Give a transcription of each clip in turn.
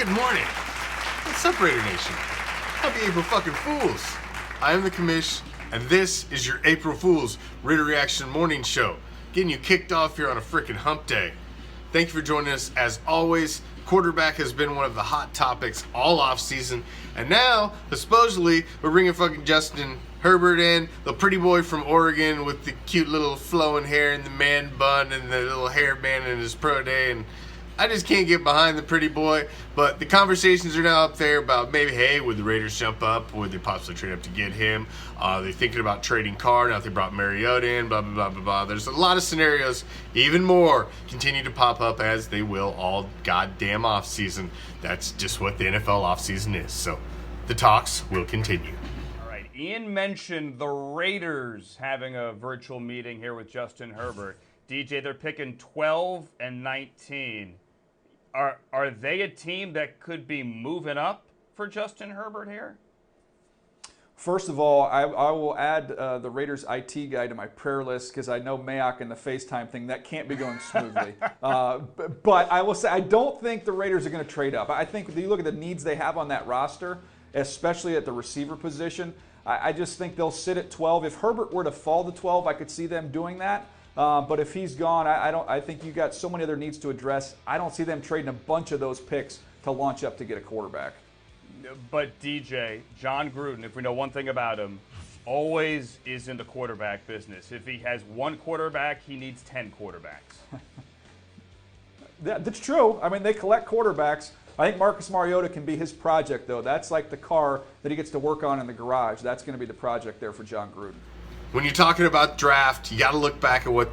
Good morning. What's up, Raider Nation? Happy April fucking Fools. I am the Commish, and this is your April Fools Raider Reaction morning show. Getting you kicked off here on a freaking hump day. Thank you for joining us. As always, quarterback has been one of the hot topics all off season, and now, supposedly, we're bringing fucking Justin Herbert in, the pretty boy from Oregon with the cute little flowing hair and the man bun and the little hairband in his pro day, and I just can't get behind the pretty boy. But the conversations are now up there about maybe, hey, would the Raiders jump up? Would they possibly trade up to get him? They're thinking about trading Carr now that they brought Mariota in, blah, blah, blah, blah, blah. There's a lot of scenarios, even more, continue to pop up as they will all goddamn offseason. That's just what the NFL offseason is. So the talks will continue. All right, Ian mentioned the Raiders having a virtual meeting here with Justin Herbert. DJ, they're picking 12 and 19. Are they a team that could be moving up for Justin Herbert here? First of all, I will add the Raiders IT guy to my prayer list because I know Mayock and the FaceTime thing, that can't be going smoothly. But I will say I don't think the Raiders are going to trade up. I think if you look at the needs they have on that roster, especially at the receiver position, I just think they'll sit at 12. If Herbert were to fall to 12, I could see them doing that. But if he's gone, I think you got so many other needs to address. I don't see them trading a bunch of those picks to launch up to get a quarterback. But DJ, John Gruden, if we know one thing about him, always is in the quarterback business. If he has one quarterback, he needs 10 quarterbacks. That's true. I mean, they collect quarterbacks. I think Marcus Mariota can be his project, though. That's like the car that he gets to work on in the garage. That's going to be the project there for John Gruden. When you're talking about draft, you got to look back at what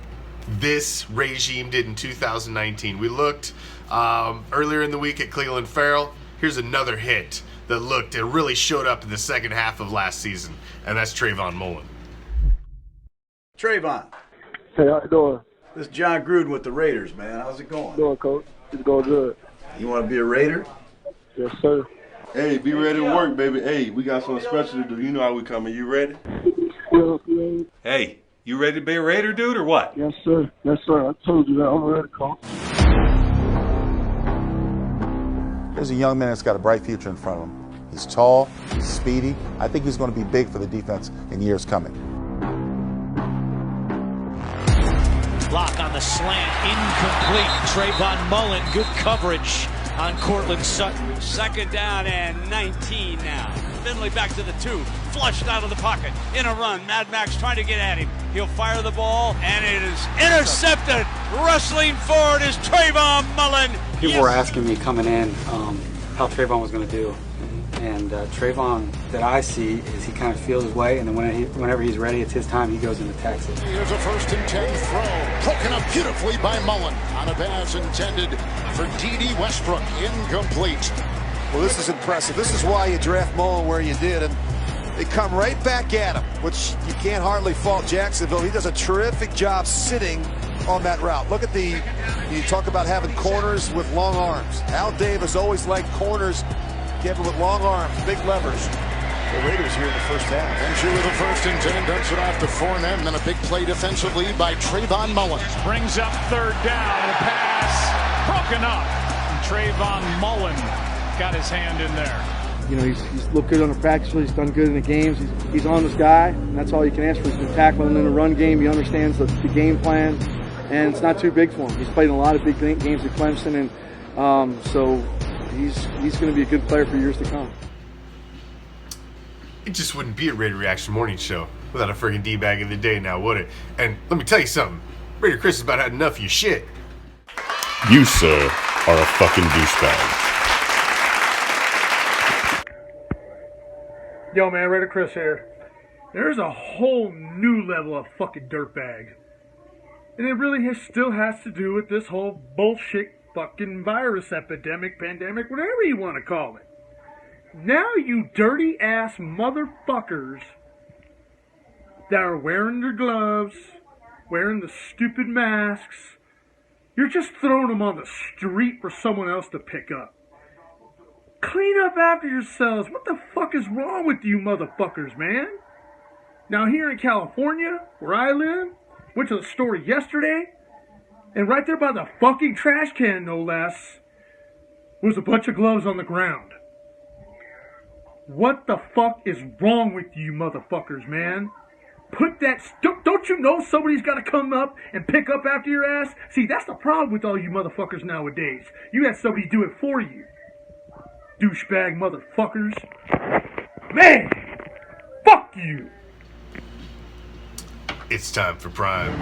this regime did in 2019. We looked earlier in the week at Cleveland Farrell. Here's another hit that really showed up in the second half of last season, and that's Trayvon Mullen. Trayvon. Hey, how you doing? This is John Gruden with the Raiders, man. How's it going? Doing, Coach? It's going good. You want to be a Raider? Yes, sir. Hey, be ready to work, baby. Hey, we got something special to do. You know how we coming. You ready? Yes. Hey, you ready to be a Raider, dude, or what? Yes, sir. Yes, sir. I told you that. I'm ready, Coach. There's a young man that's got a bright future in front of him. He's tall, he's speedy. I think he's going to be big for the defense in years coming. Block on the slant, incomplete. Trayvon Mullen, good coverage on Cortland Sutton. Second down and 19 now. Finley back to the 2, flushed out of the pocket, in a run. Mad Max trying to get at him. He'll fire the ball, and it is intercepted. Wrestling forward is Trayvon Mullen. People were asking me coming in how Trayvon was going to do. And Trayvon, that I see, is he kind of feels his way, and then whenever he's ready, it's his time, he goes and attacks it. Here's a 1st and 10 throw, broken up beautifully by Mullen on a pass intended for D.D. Westbrook, incomplete. Well, this is impressive. This is why you draft Mullen where you did, and they come right back at him, which you can't hardly fault Jacksonville. He does a terrific job sitting on that route. Look at you talk about having corners with long arms. Al Davis always liked corners given with long arms, big levers. The Raiders here in the first half. And with a 1st and 10, dumps it off to Fournette, and then a big play defensively by Trayvon Mullen. Brings up 3rd down, the pass broken up. And Trayvon Mullen got his hand in there. You know, he's looked good on the practice field. He's done good in the games. He's on this guy, and that's all you can ask for. He's been tackling in the run game. He understands the game plan, and it's not too big for him. He's played in a lot of big games at Clemson, and so he's going to be a good player for years to come. It just wouldn't be a Raider Reaction morning show without a friggin' D-bag of the day now, would it? And let me tell you something. Raider Chris has about had enough of your shit. You, sir, are a fucking douchebag. Yo, man, Raider Chris here. There's a whole new level of fucking dirtbag. And it really still has to do with this whole bullshit fucking virus epidemic, pandemic, whatever you want to call it. Now you dirty ass motherfuckers that are wearing their gloves, wearing the stupid masks, you're just throwing them on the street for someone else to pick up. Clean up after yourselves. What the fuck is wrong with you motherfuckers, man? Now here in California, where I live, went to the store yesterday, and right there by the fucking trash can, no less, was a bunch of gloves on the ground. What the fuck is wrong with you motherfuckers, man? Put that... Don't you know somebody's got to come up and pick up after your ass? See, that's the problem with all you motherfuckers nowadays. You had somebody do it for you. Douchebag motherfuckers. Man! Fuck you! It's time for Prime.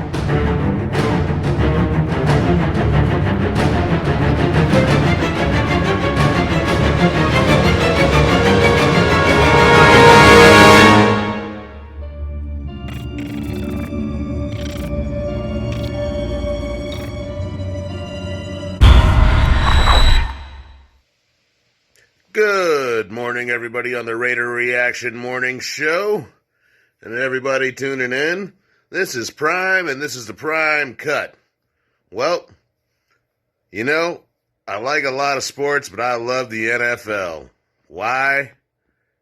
Good morning, everybody, on the Raider Reaction Morning Show. And everybody tuning in. This is Prime, and this is the Prime Cut. Well, you know, I like a lot of sports, but I love the NFL. Why?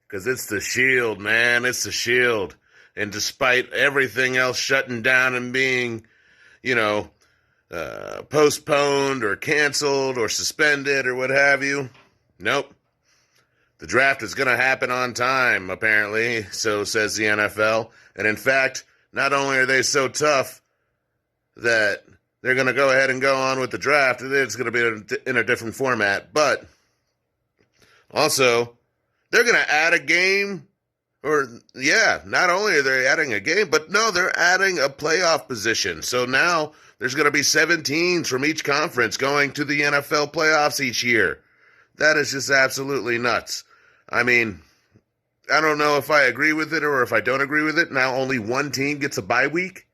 Because it's the shield, man. It's the shield. And despite everything else shutting down and being, postponed or canceled or suspended or what have you, nope. The draft is going to happen on time, apparently, so says the NFL. And in fact, not only are they so tough that they're going to go ahead and go on with the draft, it's going to be in a different format, but also they're going to add a game, not only are they adding a game, but no, they're adding a playoff position. So now there's going to be 7 teams from each conference going to the NFL playoffs each year. That is just absolutely nuts. I mean, I don't know if I agree with it or if I don't agree with it. Now only one team gets a bye week,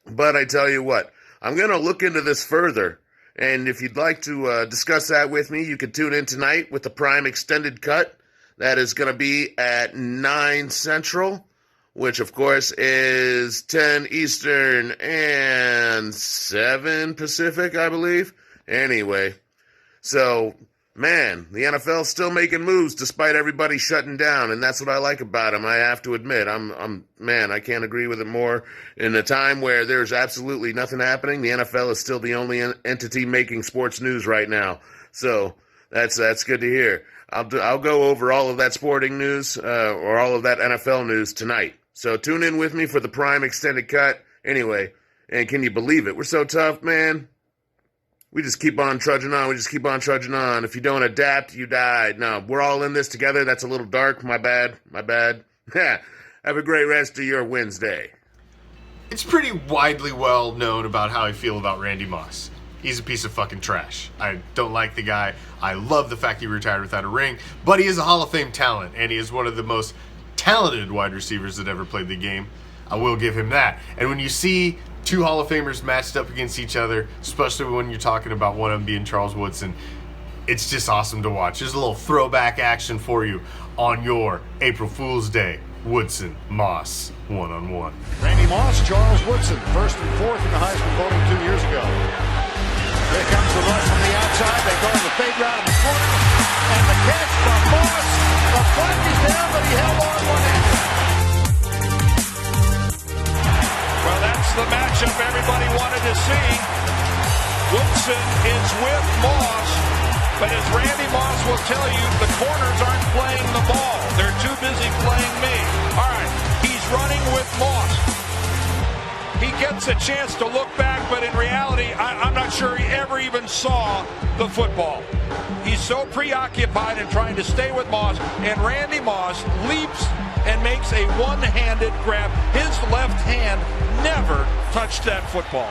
But I tell you what, I'm going to look into this further. And if you'd like to discuss that with me, you can tune in tonight with the Prime Extended Cut. That is going to be at 9 Central, which, of course, is 10 Eastern and 7 Pacific, I believe. Anyway. So, man, the NFL's still making moves despite everybody shutting down, and that's what I like about them. I have to admit, I can't agree with it more. In a time where there's absolutely nothing happening, the NFL is still the only entity making sports news right now. So that's good to hear. I'll go over all of that sporting news or all of that NFL news tonight. So tune in with me for the Prime Extended Cut. Anyway, and can you believe it? We're so tough, man. We just keep on trudging on. If you don't adapt, you die. No, we're all in this together. That's a little dark. My bad. Have a great rest of your Wednesday. It's pretty widely well known about how I feel about Randy Moss. He's a piece of fucking trash. I don't like the guy. I love the fact he retired without a ring, but he is a Hall of Fame talent, and he is one of the most talented wide receivers that ever played the game. I will give him that. And when you see 2 Hall of Famers matched up against each other, especially when you're talking about one of them being Charles Woodson, it's just awesome to watch. There's a little throwback action for you on your April Fool's Day. Woodson, Moss, one-on-one. Randy Moss, Charles Woodson, 1st and 4th in the Heisman voting 2 years ago. Here comes the rush from the outside. They go on the fade route in the corner. And the catch from Moss. The flag is down, but he held on one-handed. Well, that's the matchup everybody wanted to see. Woodson is with Moss, but as Randy Moss will tell you, the corners aren't playing the ball. They're too busy playing me. All right, he's running with Moss. He gets a chance to look back, but in reality, I'm not sure he ever even saw the football. He's so preoccupied in trying to stay with Moss, and Randy Moss leaps and makes a one-handed grab. His left hand never touched that football.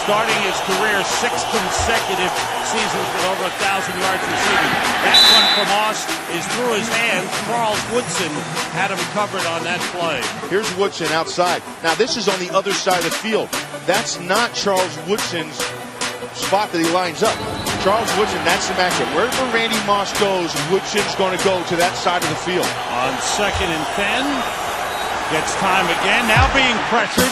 Starting his career 6 consecutive seasons with over 1,000 yards receiving. That one for Moss is through his hands. Charles Woodson had him covered on that play. Here's Woodson outside. Now this is on the other side of the field. That's not Charles Woodson's spot that he lines up. Charles Woodson, that's the matchup. Wherever Randy Moss goes, Woodson's going to go to that side of the field. On 2nd and 10, gets time again, now being pressured,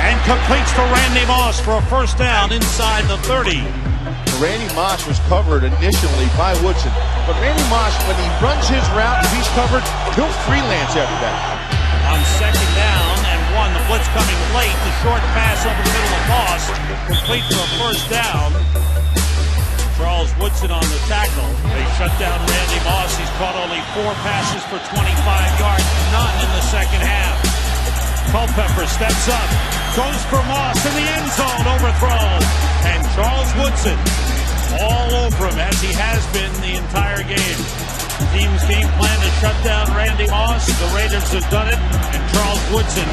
and completes to Randy Moss for a first down inside the 30. Randy Moss was covered initially by Woodson, but Randy Moss, when he runs his route, if he's covered, he'll freelance after that. On 2nd down and 1, the blitz coming late, the short pass over the middle of Moss, complete for a first down. Charles Woodson on the tackle. They shut down Randy Moss. He's caught only 4 passes for 25 yards, none in the second half. Culpepper steps up, goes for Moss in the end zone, overthrown. And Charles Woodson all over him as he has been the entire game. Team's game plan to shut down Randy Moss. The Raiders have done it, and Charles Woodson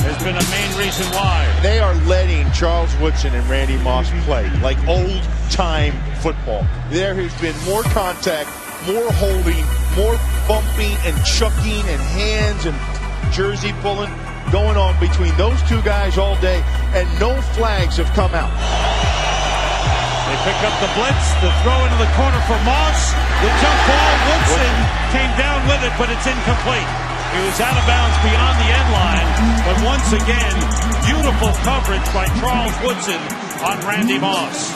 has been a main reason why. They are letting Charles Woodson and Randy Moss play like old-time football. There has been more contact, more holding, more bumping and chucking and hands and jersey pulling going on between those two guys all day, and no flags have come out. They pick up the blitz, the throw into the corner for Moss. The jump ball, Woodson came down with it, but it's incomplete. He was out of bounds beyond the end line, but once again, beautiful coverage by Charles Woodson on Randy Moss.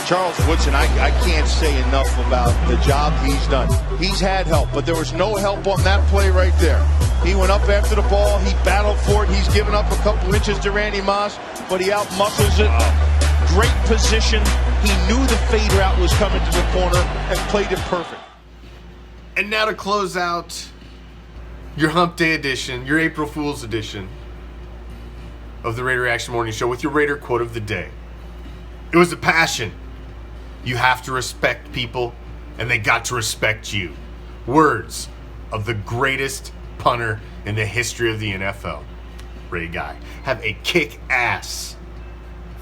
Charles Woodson, I can't say enough about the job he's done. He's had help, but there was no help on that play right there. He went up after the ball, he battled for it, he's given up a couple inches to Randy Moss, but he out-muscles it. Great position. He knew the fade route was coming to the corner and played it perfect. And now to close out your Hump Day edition, your April Fool's edition of the Raider Reaction Morning Show with your Raider quote of the day. It was a passion. You have to respect people, and they got to respect you. Words of the greatest punter in the history of the NFL. Ray Guy. Have a kick-ass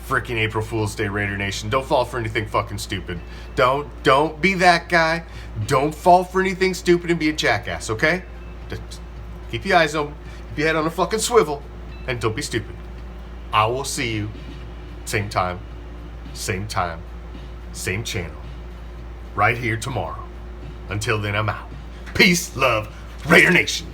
freaking April Fool's Day, Raider Nation. Don't fall for anything fucking stupid. Don't be that guy. Don't fall for anything stupid and be a jackass, okay? Just keep your eyes open, keep your head on a fucking swivel, and don't be stupid. I will see you same time, same channel, right here tomorrow. Until then, I'm out. Peace, love, Raider Nation.